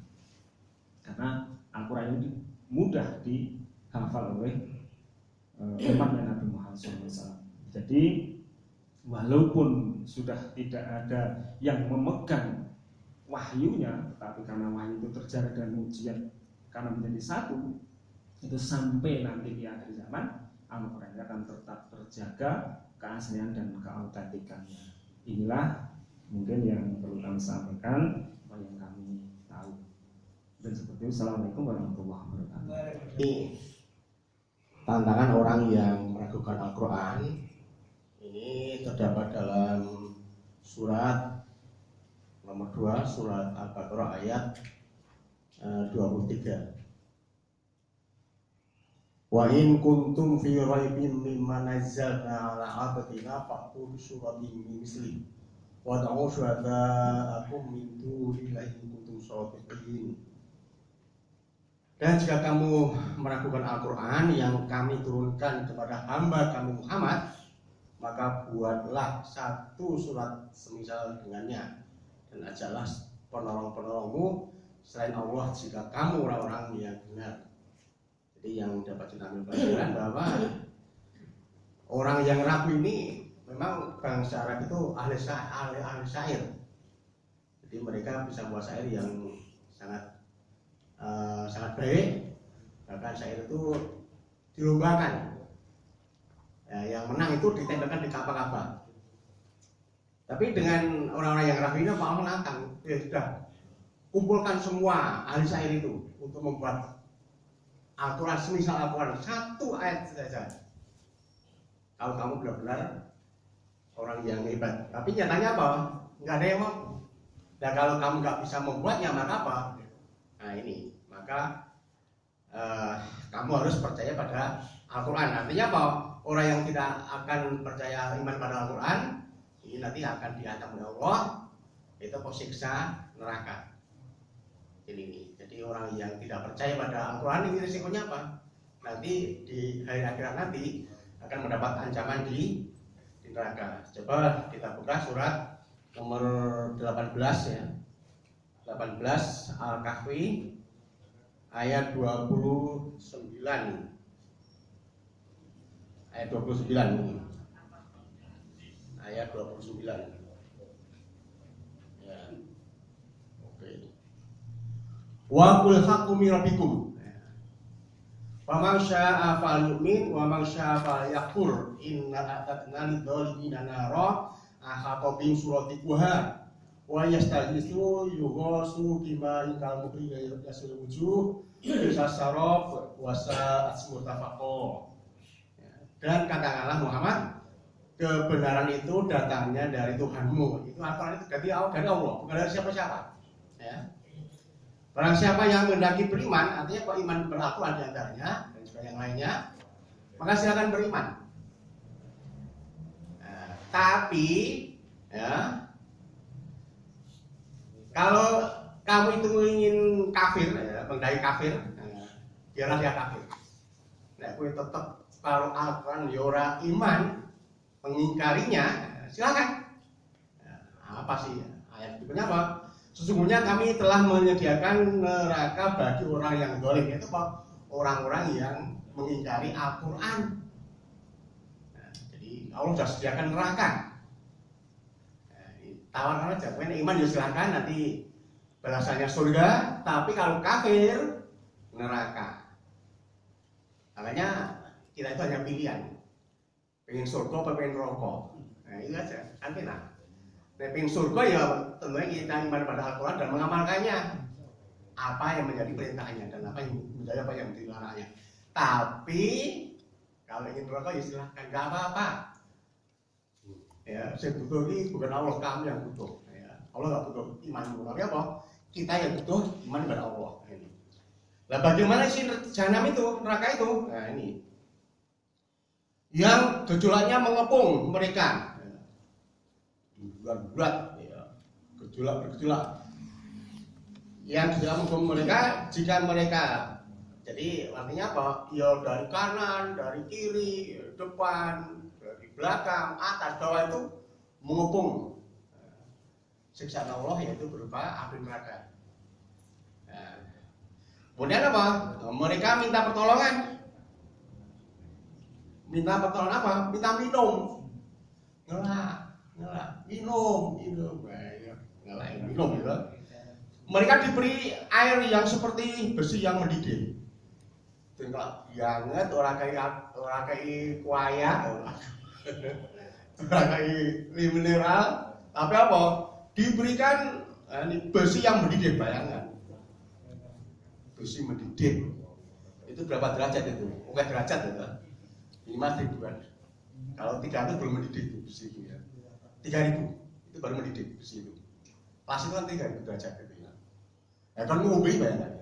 Karena Al-Quran ini mudah dihafal oleh umatnya Nabi Muhammad SAW. Jadi walaupun sudah tidak ada yang memegang wahyunya, tetapi karena wahyu itu terjaga dengan mujiat karena menjadi satu, itu sampai nanti di akhir zaman Al-Quran akan tetap terjaga keaslian dan keautentikannya. Inilah mungkin yang perlu kami sampaikan, apa yang kami tahu. Dan seperti itu, Assalamualaikum warahmatullahi wabarakatuh. Ini tantangan orang yang meragukan Al-Quran ini terdapat dalam surat nomor 2, surat Al-Baqarah ayat 23. Wa in kuntum fi raibin mimma nazzalna ala abdina fa'tu bi suratin min misli wa da'u syuhada'akum min dunillahi in kuntum shadiqin. Dan jika kamu meragukan Al-Quran yang kami turunkan kepada hamba kami Muhammad, maka buatlah satu surat semisal dengannya dan ajaklah penolong-penolongmu selain Allah jika kamu orang-orang yang benar. Jadi yang dapat kita ambil pelajaran bahwa orang yang ragu ini memang bangsa Arab itu ahli syair. Jadi mereka bisa buat syair yang sangat baik. Bahkan syair itu dilombakan. Ya, yang menang itu ditembakkan di kapal-kapal. Tapi dengan orang-orang yang ragu ini Allah menantang. Ya sudah, kumpulkan semua ahli syair itu untuk membuat Al-Quran semisal Al-Quran, satu ayat saja. Kalau kamu benar-benar orang yang hebat. Tapi nyatanya apa? Nggak ada yang mau. Dan kalau kamu nggak bisa membuatnya, maka apa? Nah ini, maka kamu harus percaya pada Al-Quran. Artinya apa? Orang yang tidak akan percaya iman pada Al-Quran, ini nanti akan diancam oleh Allah, itu siksa neraka. Jadi orang yang tidak percaya pada Al-Quran ini risikonya apa? Nanti di hari akhirat nanti akan mendapat ancaman di neraka. Coba kita buka surat nomor 18 ya. 18 Al-Kahfi ayat 29. Ayat 29 ini. Ayat 29. Ya. Oke. Wa qul haqqu min rabbikum. Faman syaa'a falyu'min wa man syaa'a falyakfur. Inna a'tadna lidh-dhalimina nara ahata bihim suratiquha wa yastaghithu yughasu bima'in kalmuhli yasul wujuh bisa saraf wa sa'at murtafaqah. Dan katakanlah Muhammad, kebenaran itu datangnya dari Tuhanmu. Itu Al-Quran itu dari Allah, bukan dari siapa-siapa. Ya. Barang siapa yang mendaki beriman, artinya kok iman berlakuan di antaranya dan juga yang lainnya, maka silakan beriman. Nah, tapi, ya, kalau kamu itu ingin kafir, ya, mendaki kafir, biarlah dia kafir. Nah, aku tetap kalau Al-Quran yora iman mengingkarinya, silakan. Nah, apa sih ayat berikutnya apa? Sesungguhnya kami telah menyediakan neraka bagi orang yang zalim, yaitu orang-orang yang mengingkari Al-Quran. Nah, jadi Allah sudah sediakan neraka. Nah, tawarkan aja, pokoknya iman ya silakan, nanti balasannya surga. Tapi kalau kafir, neraka. Makanya kita itu hanya pilihan, pengen surga apa pengen rokok. Nah itu aja, antena. Pengen surga ya tentunya kita iman pada Al-Quran dan mengamalkannya, apa yang menjadi perintahnya dan apa yang menjadi larangannya. Tapi kalau ingin rokok ya silahkan, nggak apa-apa. Ya, saya butuh ini bukan Allah, kamu yang butuh. Ya, Allah nggak butuh imanmu, tapi apa? Kita yang butuh iman pada Allah. Nah bagaimana sih jahanam itu, neraka itu? Nah ini. yang gejolaknya mengepung mereka. Bulat-bulat, ya. Bergejolak. Yang sudah mengepung mereka jika mereka, jadi artinya apa? Ya dari kanan, dari kiri, depan, dari belakang, atas, bawah itu mengepung siksaan Allah, yaitu berupa api neraka. Nah, kemudian apa? Mereka minta pertolongan. Minta pertolongan apa? Minta minum. Ngelak, minum, minum gitu. Mereka diberi air yang seperti besi yang mendidih. Tinggal banget orang kayak kuaya, orang kayak mineral, tapi apa? Diberikan besi yang mendidih, bayangkan. Besi mendidih. Itu berapa derajat itu? Oke, derajat itu. Minimal 1000-an. Kalau 300 belum mendidih itu besi itu ya. 3000 itu baru mendidih besi itu. Pas itu kan 3000 derajat gitu ya. Ya kan ngombe bayangkan.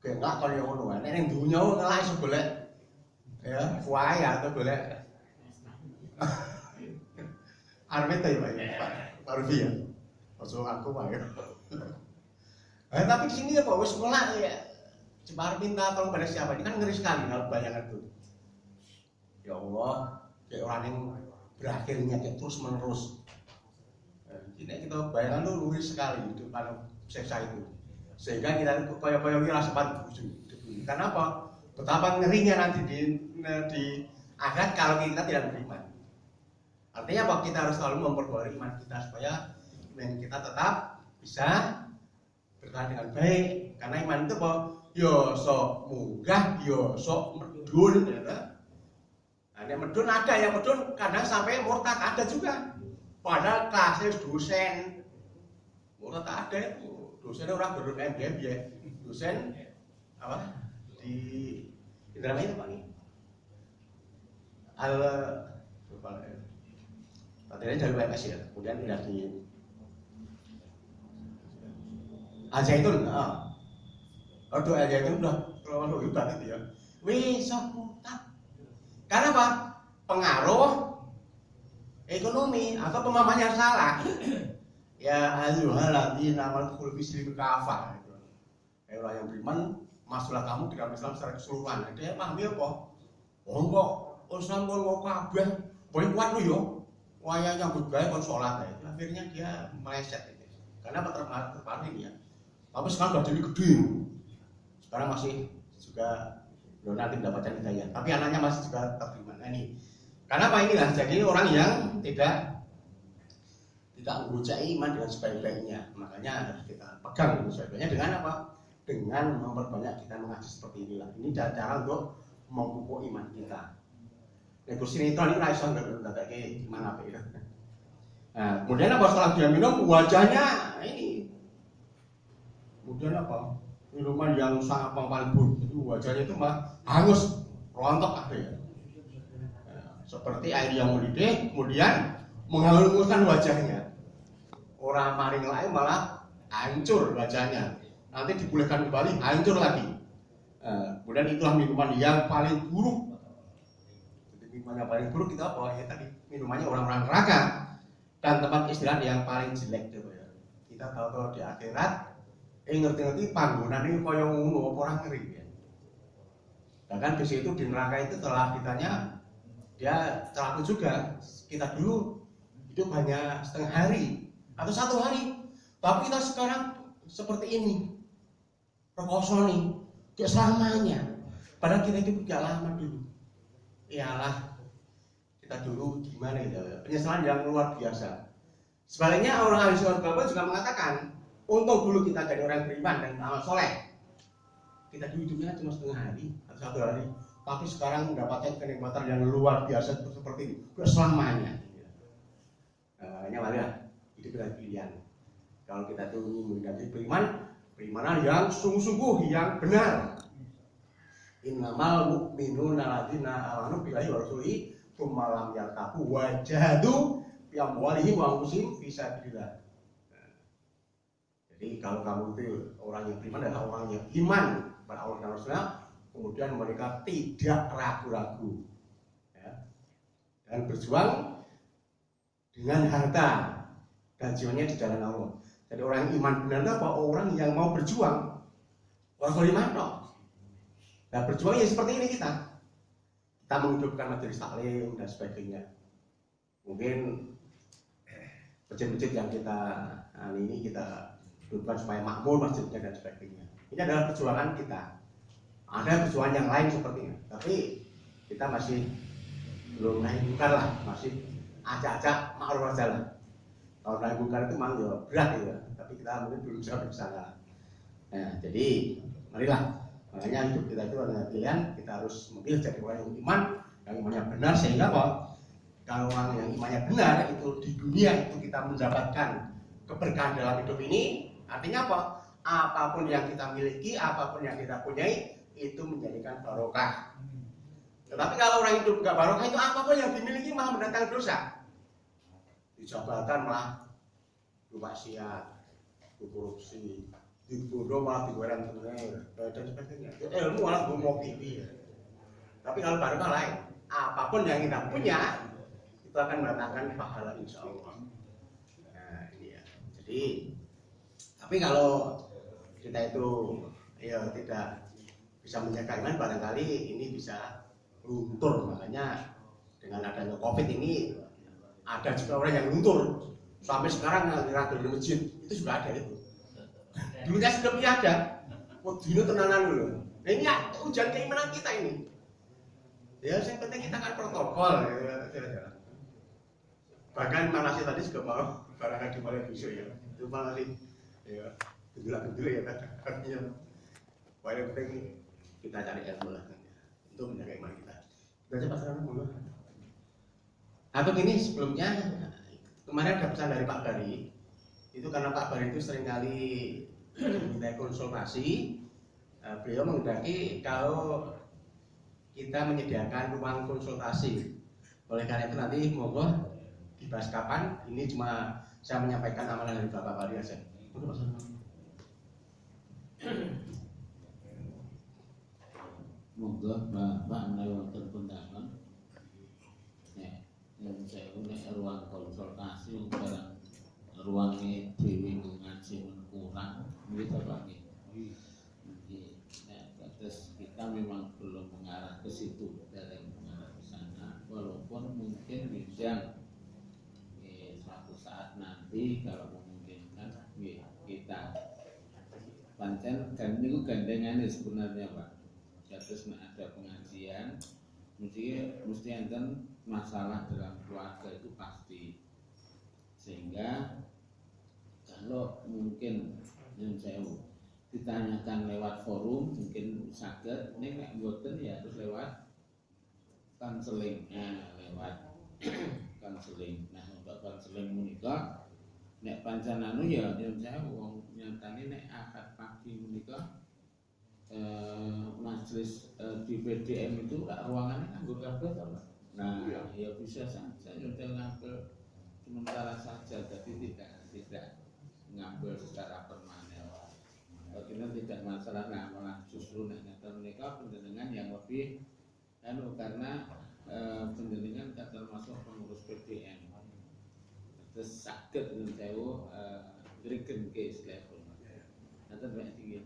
Kayak enggak kalau yang ngono, nek ning dunya ngelak iso golek ya, kuaya atau golek armet ya Pak. Pak Rufi ya. Ojo aku Pak ya. Tapi di sini ya Pak wis ngelak ya. Cepat minta tolong pada siapa? Ini kan ngeri sekali kalau bayangan itu. Ya Allah, kayak orang yang berakhirnya kayak terus menerus. Ini kita bayangkan tuh ngeri sekali itu pada seksa itu. Sehingga kita koyo-koyo kira sempat bujuk. Karena apa? Betapa ngerinya nanti di akhirat kalau kita tidak beriman. Artinya apa? Kita harus selalu memperbarui iman kita supaya iman kita tetap bisa bertahan dengan baik. Karena iman itu apa? Yo sok munggah, yo sok medun, ya. Nah, yang medun ada, yang medun kadang sampai murtad ada juga. Padahal kelasnya dosen, murtad ada itu. Dosen orang berurut MBM ya, dosen apa di drama itu Pak nih, materinya dari UMS ya, kemudian pindah di Al-Zaitun, aduh Al-Zaitun udah terlalu hebat itu ya, sok murtad, karena apa? Pengaruh ekonomi atau pemahamannya salah. Ya ayyuhalladzina amanu bismil kafah. Kayak orang yang beriman, masuklah kamu ke dalam Islam secara keseluruhan. Dia pahami apa? Oh kok Islam kok kabeh, poin kuat lu yo. Wayah yang bergaya kon salat ya. Akhirnya dia meleset itu. Karena terpengaruh ini ya. Tapi sekarang udah jadi gede. Sekarang masih juga belum nanti mendapatkan hidayah. Tapi anaknya masih juga tetap beriman. Nah, ini. Karena apa inilah? Jadi orang yang tidak mengucai iman dengan sebaik-baiknya, makanya harus kita pegang dengan sebaik-baiknya dengan apa? Dengan memperbanyak kita mengaji seperti inilah. Ini cara untuk memupuk iman kita. Negosiasi sinetron ini raiso nggak kayak gimana apa ya? Nah, kemudian apa setelah dia minum wajahnya ini, kemudian apa? Minuman yang sangat paling buruk itu wajahnya itu mah hangus, rontok apa ya? Nah, seperti air yang mendidih, kemudian menghanguskan wajahnya. Orang maring lain malah hancur wajahnya. Nanti dipulihkan kembali, hancur lagi. Kemudian itulah minuman yang paling buruk. Jadi minuman yang paling buruk itu apa? Ya tadi minumannya orang-orang neraka dan tempat istirahat yang paling jelek gitu ya. Kita tahu di akhirat, ngerti-ngerti panggonan ini koyo ngono apa orang ngeri ya. Bahkan di situ di neraka itu telah ditanya, dia celaka juga. Kita dulu hidup hanya setengah hari atau 1 hari, tapi kita sekarang seperti ini, rekoso nih, gak selamanya. Padahal kita itu gak lama dulu. Iyalah, kita dulu gimana gitu, penyesalan yang luar biasa. Sebaliknya orang ahli surga juga mengatakan, untung dulu kita jadi orang beriman dan amal soleh. Kita dulu hidupnya cuma setengah hari atau 1 hari, tapi sekarang mendapatkan kenikmatan yang luar biasa seperti ini, gak selamanya. Hanya malah itu kita pilihan. Kalau kita tuh mengganti perimanan yang sungguh-sungguh yang benar. Innamal mu'minuna alladzina amanu billahi wa rasulihi tsumma lam yartabu wa jahadu bi amwalihim wa anfusihim fi sabilillah. Jadi kalau kamu itu orang yang beriman adalah orang yang iman kepada Allah dan Rasulnya, kemudian mereka tidak ragu-ragu. Ya. dan berjuang dengan harta dan jiwanya di jalan Allah. Jadi orang yang iman benar itu apa? Orang yang mau berjuang. Orang beriman toh. Nah berjuang ya seperti ini kita menghidupkan majelis taklim dan sebagainya. Mungkin masjid-masjid yang kita ini kita hidupkan supaya makmur masjidnya dan sebagainya. Ini adalah perjuangan kita. Ada perjuangan yang lain sepertinya, tapi kita masih belum naik bukan lah, masih acak-acak ma'ruf aja lah. Kalau naik bukan itu memang ya berat ya, tapi kita mungkin belum sampai ke sana. Nah, jadi marilah, makanya hidup kita itu ada pilihan, kita harus memilih jadi orang yang iman, yang imannya benar, sehingga apa? Kalau orang yang imannya benar itu di dunia itu kita mendapatkan keberkahan dalam hidup ini, artinya apa? Apapun yang kita miliki, apapun yang kita punyai itu menjadikan barokah. Tetapi kalau orang hidup nggak barokah itu apapun yang dimiliki malah mendatangkan dosa. Di jabatan malah maksiat, korupsi, dibodoh malah digoreng bener, dan sebagainya. Ilmu malah ngomong TV. Tapi kalau barokah lain, apapun yang kita punya itu akan mendatangkan pahala insya Allah. Nah ini ya. Jadi, tapi kalau kita itu ya tidak bisa menjaga iman, barangkali ini bisa luntur. Makanya dengan adanya COVID ini ada juga orang yang luntur sampai sekarang nggak di masjid itu juga ada itu. Dulunya sebelumnya ada, dino tenanan dulu. Nah ini ujian keimanan kita ini. Ya yang penting kita kan protokol. Ya. Bahkan manasi tadi juga mau barangkali di malam besok ya. Itu manasi ya gejala-gejala ya artinya. Paling penting kita cari ilmu lah untuk menjaga iman kita. Baca pasaran dulu. Atau gini sebelumnya kemarin ada pesan dari Pak Bari. Itu karena Pak Bari itu seringkali minta konsultasi. Beliau menghendaki kalau kita menyediakan ruang konsultasi. Oleh karena itu nanti monggo dibahas kapan. Ini cuma saya menyampaikan amanah dari Bapak Bari aja. Monggo Bapak menawarkan pendapat. Yang saya punya ruang konsultasi barang ruangnya dewi ngaji kurang gitu Pak. Terus kita memang belum mengarah ke situ, dari mengarah ke sana, walaupun mungkin bisa suatu saat nanti kalau memungkinkan kita pancen kan itu gandengan sebenarnya Pak. Terus ada pengajian mesti enten masalah dalam keluarga itu pasti, sehingga kalau mungkin yang saya ditanyakan lewat forum mungkin saged, ini nek mboten ya harus lewat konseling. Nah, lewat konseling. Nah, untuk konseling menika nek pancen anu ya yang saya wong nyantane nek akad pagi menika majelis di PDM itu ruangannya kan gue kabel apa? Nah, ya bisa saja nyontel ngambil sementara saja, tapi tidak ngambil secara permanen. Bagaimana tidak masalah, nah malah justru nanti mereka penjenengan yang lebih karena penjenengan tak termasuk pengurus PDM. Terus sakit dengan saya berikan case level. Nanti banyak tinggi.